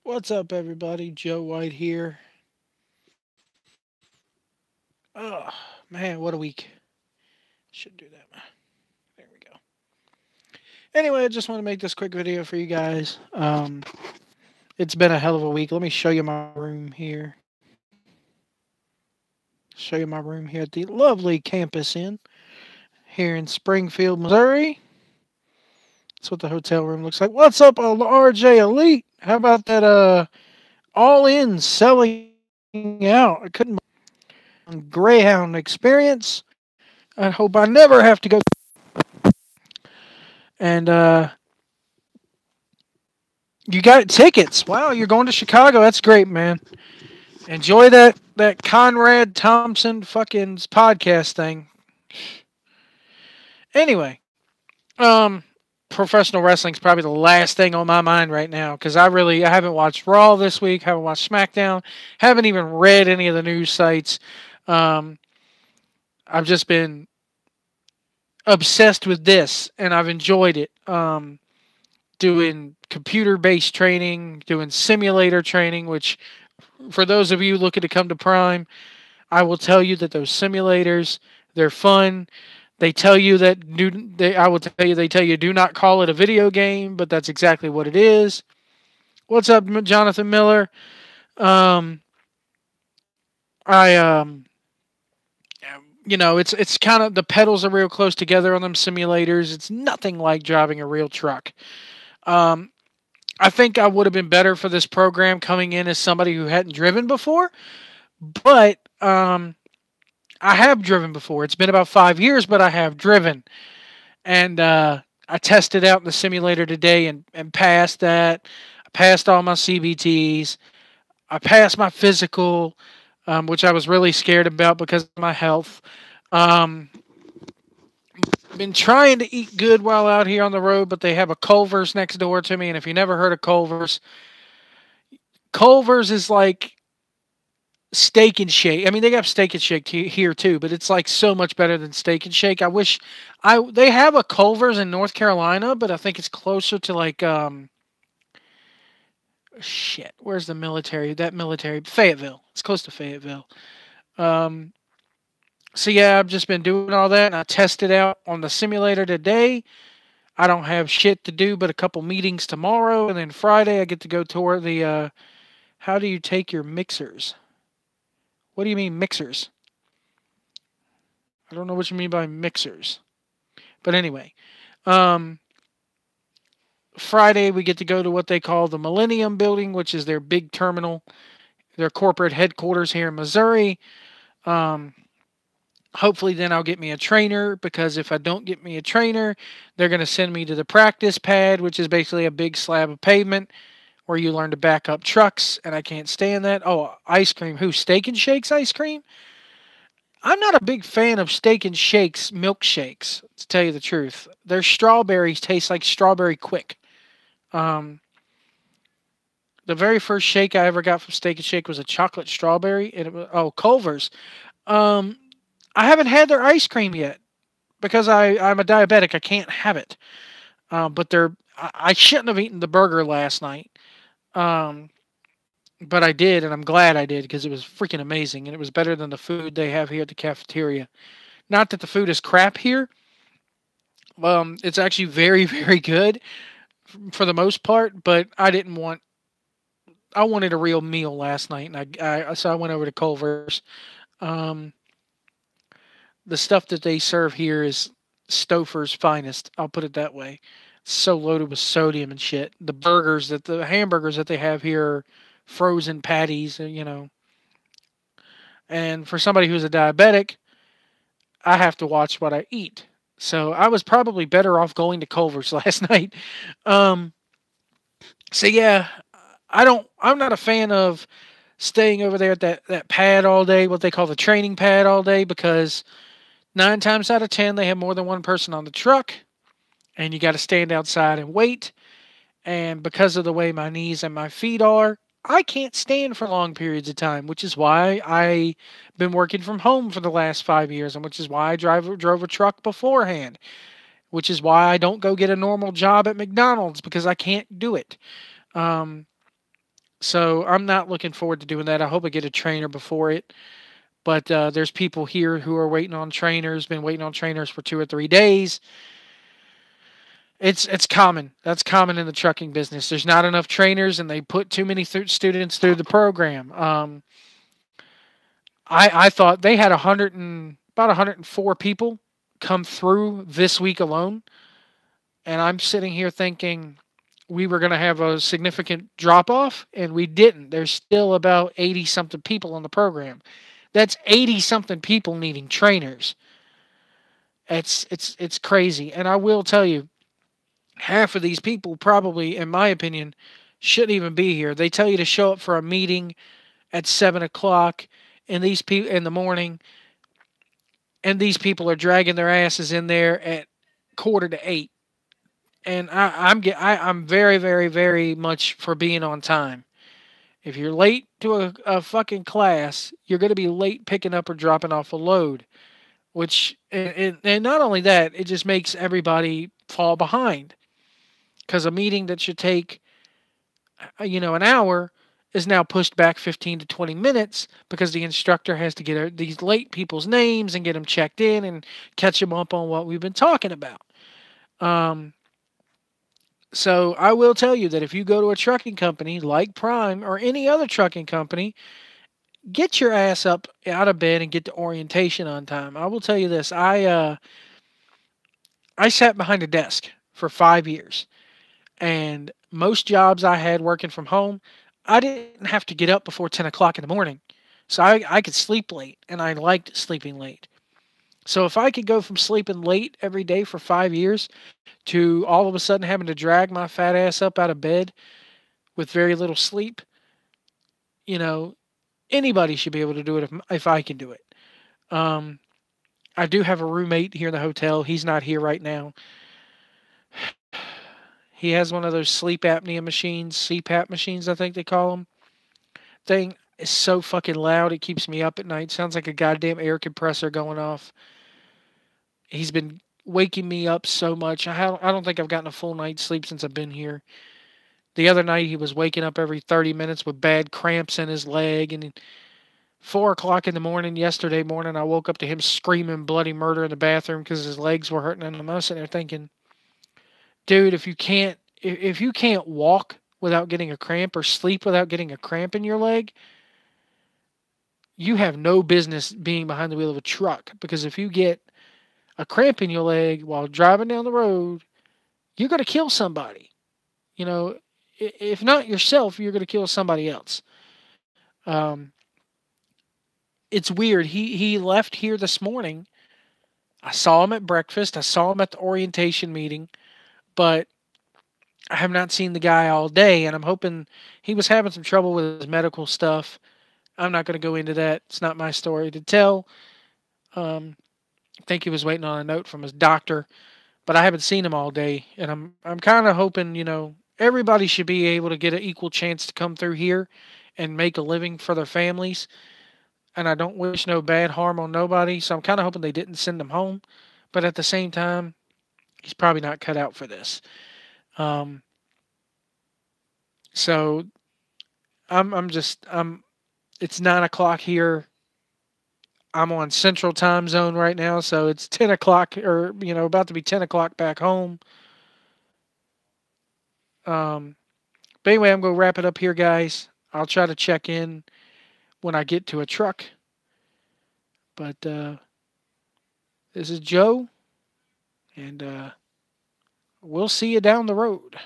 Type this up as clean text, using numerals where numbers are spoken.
What's up, everybody? Joe White here. Oh, man, what a week. Should do that. There we go. Anyway, I just want to make this quick video for you guys. It's been a hell of a week. Let me show you my room here. Show you my room here at the lovely Campus Inn here in Springfield, Missouri. That's what the hotel room looks like. What's up, RJ Elite? How about that all in selling out? I couldn't Greyhound experience. I hope I never have to go. And you got tickets. Wow, you're going to Chicago. That's great, man. Enjoy that Conrad Thompson fucking podcast thing. Anyway, um, professional wrestling's probably the last thing on my mind right now because I haven't watched Raw this week, haven't watched SmackDown, haven't even read any of the news sites. Um, I've just been obsessed with this, and I've enjoyed it. Doing computer based training, doing simulator training, which for those of you looking to come to Prime, I will tell you that those simulators, they're fun. They tell you that I will tell you they tell you do not call it a video game, but that's exactly what it is. What's up, Jonathan Miller? Um, I it's kind of the pedals are real close together on them simulators. It's nothing like driving a real truck. Um, I think I would have been better for this program coming in as somebody who hadn't driven before, but I have driven before. It's been about 5 years, but I have driven. And I tested out in the simulator today and passed that. I passed all my CBTs. I passed my physical, which I was really scared about because of my health. Um, been trying to eat good while out here on the road, but they have a Culver's next door to me. And if you never heard of Culver's, Culver's is like Steak and Shake. I mean, they got Steak and Shake here too, but it's like so much better than Steak and Shake. I wish they have a Culver's in North Carolina, but I think it's closer to like shit. Where's the military? That military Fayetteville. It's close to Fayetteville. Um, so yeah, I've just been doing all that, and I tested out on the simulator today. I don't have shit to do but a couple meetings tomorrow, and then Friday I get to go tour the. How do you take your mixers? What do you mean mixers? I don't know what you mean by mixers. But anyway, um, Friday we get to go to what they call the Millennium Building, which is their big terminal, their corporate headquarters here in Missouri. Um, Hopefully, then I'll get me a trainer because if I don't get me a trainer, they're going to send me to the practice pad, which is basically a big slab of pavement where you learn to back up trucks, and I can't stand that. Oh, ice cream. Who? Steak and Shakes ice cream? I'm not a big fan of Steak and Shakes milkshakes, to tell you the truth. Their strawberries taste like strawberry quick. Um, the very first shake I ever got from Steak and Shake was a chocolate strawberry, and it was Culver's. Um, I haven't had their ice cream yet because I'm a diabetic. I can't have it. But I shouldn't have eaten the burger last night. Um, but I did, and I'm glad I did because it was freaking amazing, and it was better than the food they have here at the cafeteria. Not that the food is crap here. It's actually very, very good for the most part, but I wanted a real meal last night, and so I went over to Culver's. Um, the stuff that they serve here is Stouffer's finest. I'll put it that way. It's so loaded with sodium and shit. The hamburgers that they have here are frozen patties, And for somebody who's a diabetic, I have to watch what I eat. So I was probably better off going to Culver's last night. Um, so yeah, I'm not a fan of staying over there at that pad all day, what they call the training pad all day, because 9 times out of 10 they have more than one person on the truck, and you got to stand outside and wait. And because of the way my knees and my feet are, I can't stand for long periods of time, which is why I've been working from home for the last 5 years, and which is why I drove a truck beforehand, which is why I don't go get a normal job at McDonald's because I can't do it. Um, So I'm not looking forward to doing that. I hope I get a trainer before it. But there's people here who are waiting on trainers, been waiting on trainers for 2 or 3 days. It's common. That's common in the trucking business. There's not enough trainers, and they put too many students through the program. I thought they had about 104 people come through this week alone, and I'm sitting here thinking we were going to have a significant drop off, and we didn't. There's still about 80 something people on the program. That's 80 something people needing trainers. It's crazy, and I will tell you, half of these people probably, in my opinion, shouldn't even be here. They tell you to show up for a meeting at 7 o'clock, and these people in the morning, and these people are dragging their asses in there at quarter to eight. And I'm very, very, very much for being on time. If you're late to a fucking class, you're going to be late picking up or dropping off a load. Which and not only that, it just makes everybody fall behind because a meeting that should take an hour is now pushed back 15 to 20 minutes because the instructor has to get these late people's names and get them checked in and catch them up on what we've been talking about. Um, so I will tell you that if you go to a trucking company like Prime or any other trucking company, get your ass up out of bed and get to orientation on time. I will tell you this: I sat behind a desk for 5 years, and most jobs I had working from home, I didn't have to get up before 10 o'clock in the morning. So I could sleep late, and I liked sleeping late. So if I could go from sleeping late every day for 5 years to all of a sudden having to drag my fat ass up out of bed with very little sleep, you know, anybody should be able to do it if I can do it. Um, I do have a roommate here in the hotel. He's not here right now. He has one of those sleep apnea machines, CPAP machines, I think they call them. Thing is so fucking loud. It keeps me up at night. Sounds like a goddamn air compressor going off. He's been waking me up so much. I don't think I've gotten a full night's sleep since I've been here. The other night he was waking up every 30 minutes with bad cramps in his leg. And 4 o'clock in the morning yesterday morning, I woke up to him screaming bloody murder in the bathroom because his legs were hurting. And I'm sitting there thinking, dude, if you can't walk without getting a cramp or sleep without getting a cramp in your leg, you have no business being behind the wheel of a truck. Because if you get a cramp in your leg while driving down the road, you're going to kill somebody. You know, if not yourself, you're going to kill somebody else. Um, it's weird. He left here this morning. I saw him at breakfast. I saw him at the orientation meeting, but I have not seen the guy all day. And I'm hoping he was having some trouble with his medical stuff. I'm not going to go into that. It's not my story to tell. Um, I think he was waiting on a note from his doctor, but I haven't seen him all day. And I'm kind of hoping, everybody should be able to get an equal chance to come through here and make a living for their families. And I don't wish no bad harm on nobody. So I'm kind of hoping they didn't send him home. But at the same time, he's probably not cut out for this. Um, so I'm. It's 9 o'clock here. I'm on Central Time Zone right now, so it's 10 o'clock, or about to be 10 o'clock back home. Um, but anyway, I'm gonna wrap it up here, guys. I'll try to check in when I get to a truck. But this is Joe, and we'll see you down the road.